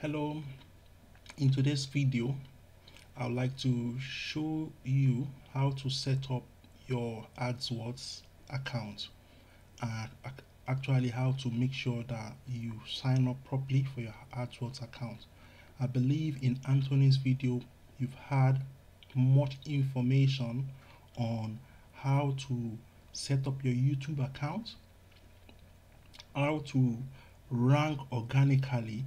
Hello, in today's video I would like to show you how to set up your AdWords account, actually how to make sure that you sign up properly for your AdWords account. I believe in Anthony's video you've had much information on how to set up your YouTube account, how to rank organically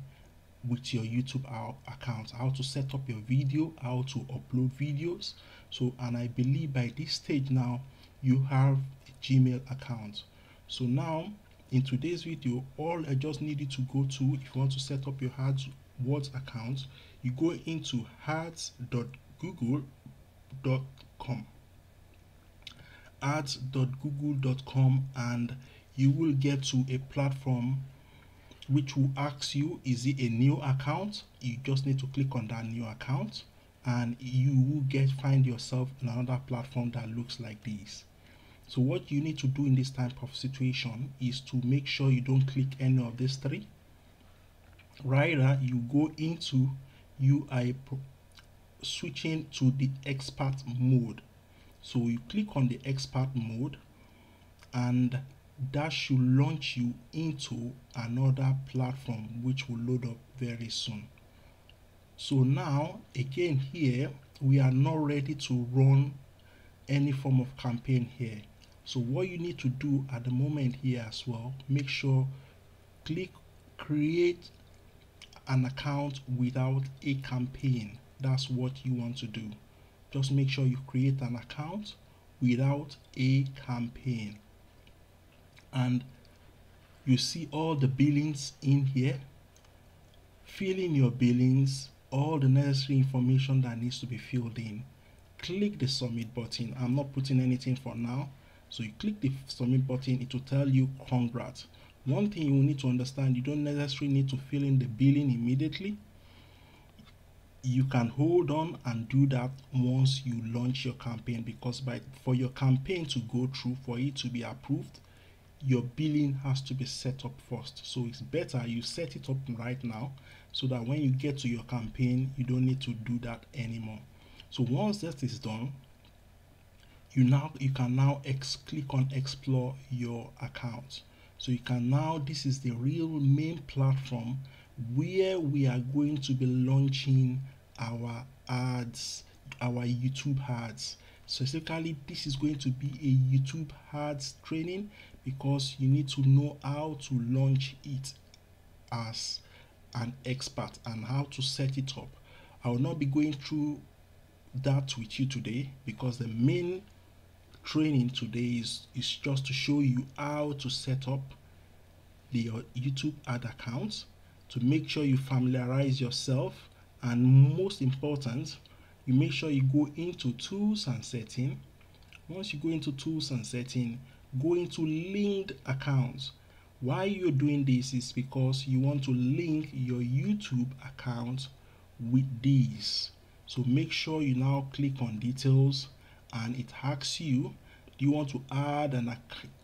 with your YouTube account, how to set up your video, how to upload videos. So, and I believe by this stage now you have a Gmail account. So now in today's video, all I just need you to go to, if you want to set up your AdWords account, you go into ads.google.com ads.google.com and you will get to a platform which will ask you, is it a new account? You just need to click on that new account and you will find yourself in another platform that looks like this. So what you need to do in this type of situation is to make sure you don't click any of these three. Rather, you go into UI switching to the expert mode. So you click on the expert mode and that should launch you into another platform which will load up very soon. So now again here we are not ready to run any form of campaign here. So what you need to do at the moment here as well, make sure click create an account without a campaign. That's what you want to do. Just make sure you create an account without a campaign. And you see all the billings in here. Fill in your billings, all the necessary information that needs to be filled in. Click the submit button. I'm not putting anything for now, so you click the submit button. It will tell you congrats. One thing you will need to understand, you don't necessarily need to fill in the billing immediately. You can hold on and do that once you launch your campaign, because for your campaign to go through, for it to be approved, your billing has to be set up first. So it's better you set it up right now so that when you get to your campaign you don't need to do that anymore. So once that is done, you can now click on explore your account. So you can now, this is the real main platform where we are going to be launching our ads, our YouTube ads. Specifically, this is going to be a YouTube ads training because you need to know how to launch it as an expert and how to set it up. I will not be going through that with you today because the main training today is just to show you how to set up your YouTube ad account, to make sure you familiarize yourself, and most important, you make sure you go into tools and setting. Once you go into tools and setting, go into linked accounts. Why you're doing this is because you want to link your YouTube account with these. So make sure you now click on details and it asks you, do you want to add a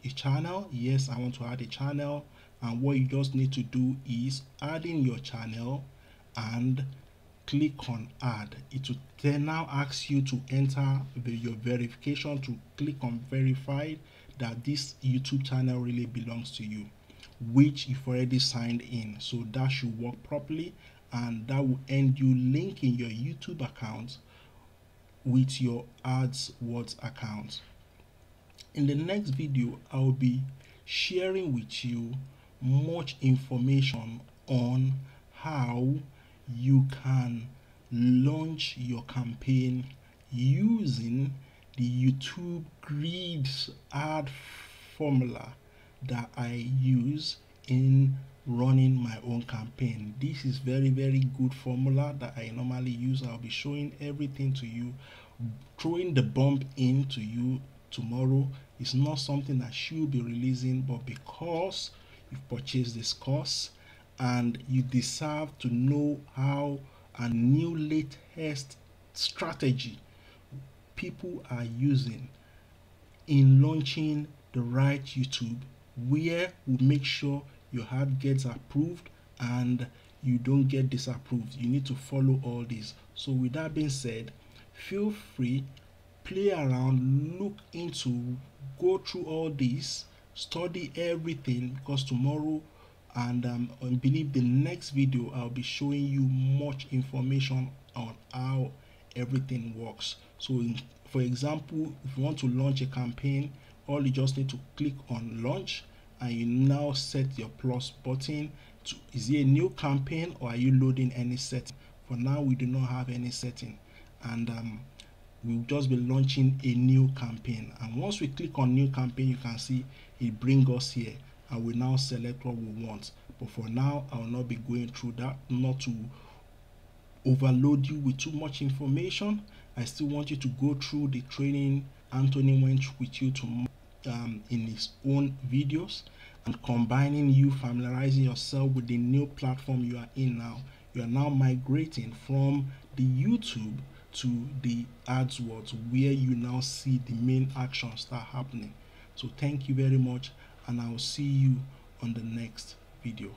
channel? Yes, I want to add a channel. And what you just need to do is add in your channel and click on add. It will then now ask you to enter your verification, to click on verify that this YouTube channel really belongs to you, which you've already signed in. So that should work properly and that will end you linking your YouTube account with your AdWords account. In the next video, I will be sharing with you much information on how you can launch your campaign using the YouTube grid ad formula that I use in running my own campaign. This is very good formula that I normally use. I'll be showing everything to you, throwing the bomb in to you tomorrow. It's not something I should be releasing, but because you've purchased this course and you deserve to know how a new latest strategy people are using in launching the right YouTube, where we make sure your ad gets approved and you don't get disapproved. You need to follow all this. So with that being said, feel free, play around, look into, go through all this, study everything, because tomorrow and I believe the next video I'll be showing you much information on how everything works. So for example, if you want to launch a campaign, all you just need to click on launch, and you now set your plus button to, is it a new campaign or are you loading any setting? For now we do not have any setting, and we'll just be launching a new campaign. And once we click on new campaign, you can see it brings us here, and we now select what we want. But for now I will not be going through that, not to overload you with too much information. I still want you to go through the training Anthony went with you to in his own videos, and combining you familiarizing yourself with the new platform you are in now. You are now migrating from the YouTube to the AdWords, where you now see the main action start happening. So thank you very much, and I will see you on the next video.